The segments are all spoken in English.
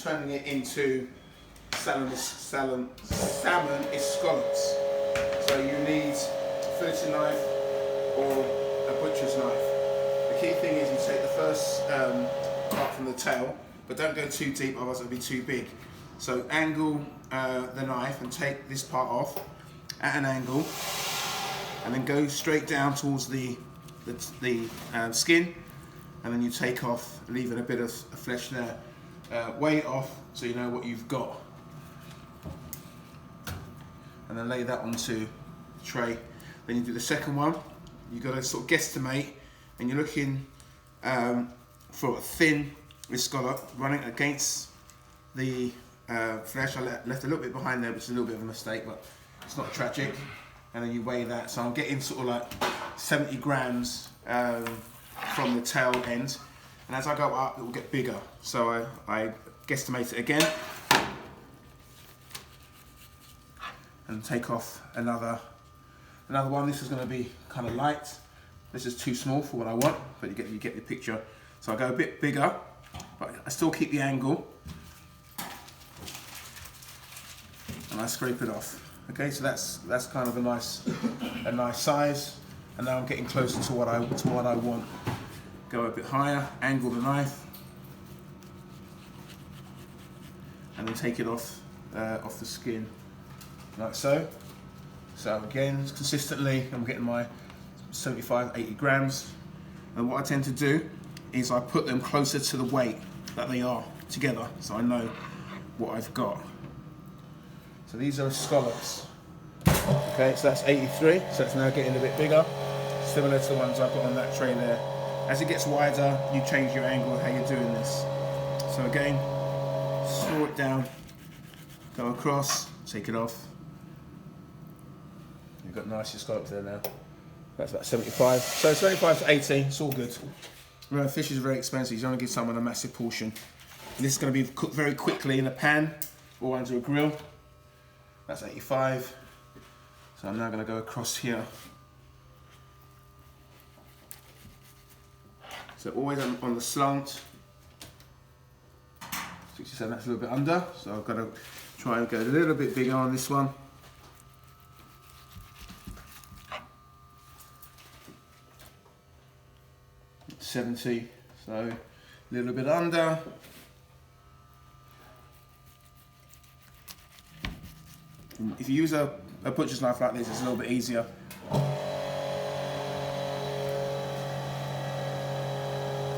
turning it into salmon escalopes. So you need a fillet knife or a butcher's knife. The key thing is you take the first part from the tail, but don't go too deep, otherwise it'll be too big. So angle the knife and take this part off at an angle, and then go straight down towards the skin, and then you take off, leaving a bit of flesh there. Weigh it off so you know what you've got, and then lay that onto the tray. Then you do the second one. You've got to sort of guesstimate, and you're looking for a thin escalope running against the flesh. I left a little bit behind there, which is a little bit of a mistake, but it's not tragic. And then you weigh that. So I'm getting sort of like 70 grams from the tail end. And as I go up, it will get bigger. So I guesstimate it again. And take off another one. This is going to be kind of light. This is too small for what I want, but you get the picture. So I go a bit bigger, but I still keep the angle. And I scrape it off. Okay, so that's kind of a nice size. And now I'm getting closer to what I want. Go a bit higher, angle the knife, and then take it off the skin, like so. So again, consistently, I'm getting my 75, 80 grams. And what I tend to do is I put them closer to the weight that they are together, so I know what I've got. So these are scallops. Okay, so that's 83, so it's now getting a bit bigger, similar to the ones I've got on that tray there. As it gets wider, you change your angle of how you're doing this. So again, slow it down, go across, take it off. You've got nice scallops there now. That's about 75. So 75 to 80, it's all good. Remember, fish is very expensive, you don't want to give someone a massive portion. And this is going to be cooked very quickly in a pan or under a grill. That's 85. So I'm now going to go across here. So always on the slant. 67, that's a little bit under. So I've got to try and go a little bit bigger on this one. It's 70, so a little bit under. If you use a butcher's knife like this, it's a little bit easier.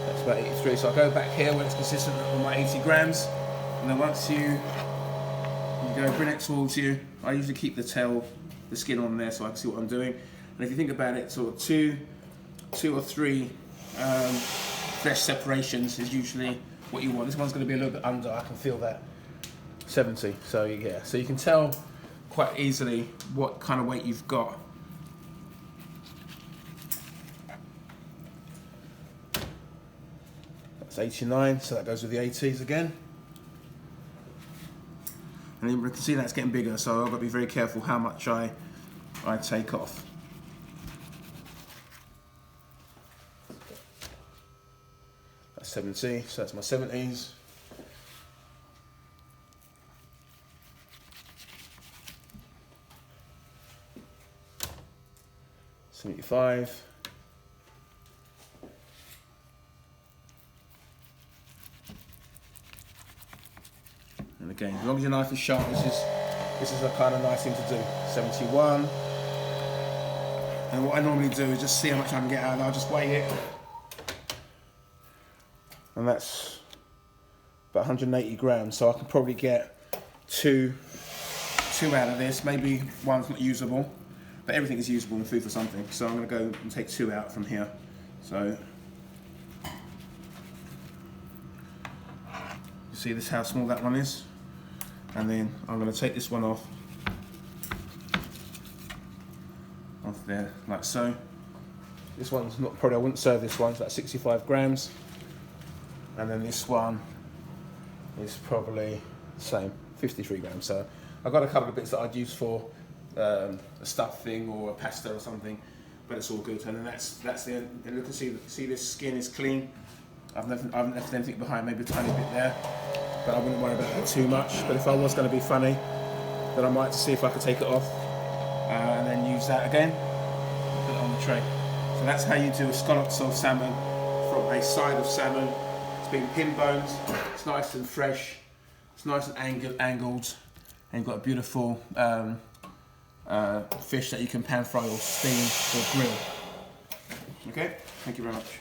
That's about 83, so I'll go back here when it's consistent on my 80 grams. And then once you go bring it towards you, I usually keep the skin on there so I can see what I'm doing. And if you think about it, sort of two or three flesh separations is usually what you want. This one's going to be a little bit under, I can feel that. 70, so yeah, so you can tell quite easily what kind of weight you've got. That's 89, so that goes with the 80s again. And you can see that's getting bigger, so I've got to be very careful how much I take off. That's 70, so that's my 70s. $75. And again, as long as your knife is sharp, this is a kind of nice thing to do. 71. And what I normally do is just see how much I can get out, and I'll just weigh it. And that's about 180 grams, so I can probably get two out of this. Maybe one's not usable. But everything is usable in food for something, so I'm going to go and take 2 out from here. So you see this how small that one is, and then I'm going to take this one off there like so. This one's not, probably I wouldn't serve this one. It's about 65 grams, and then this one is probably the same, 53 grams. So I've got a couple of bits that I'd use for a stuffing or a pasta or something, but it's all good. And then that's the end. And you can see this skin is clean. I haven't left anything behind, maybe a tiny bit there. but I wouldn't worry about that too much. But if I was going to be funny, then I might see if I could take it off and then use that again, put it on the tray. So that's how you do escalopes of salmon from a side of salmon. It's been pin boned, it's nice and fresh, it's nice and angled, and you've got a beautiful fish that you can pan fry or steam or grill. Okay, thank you very much.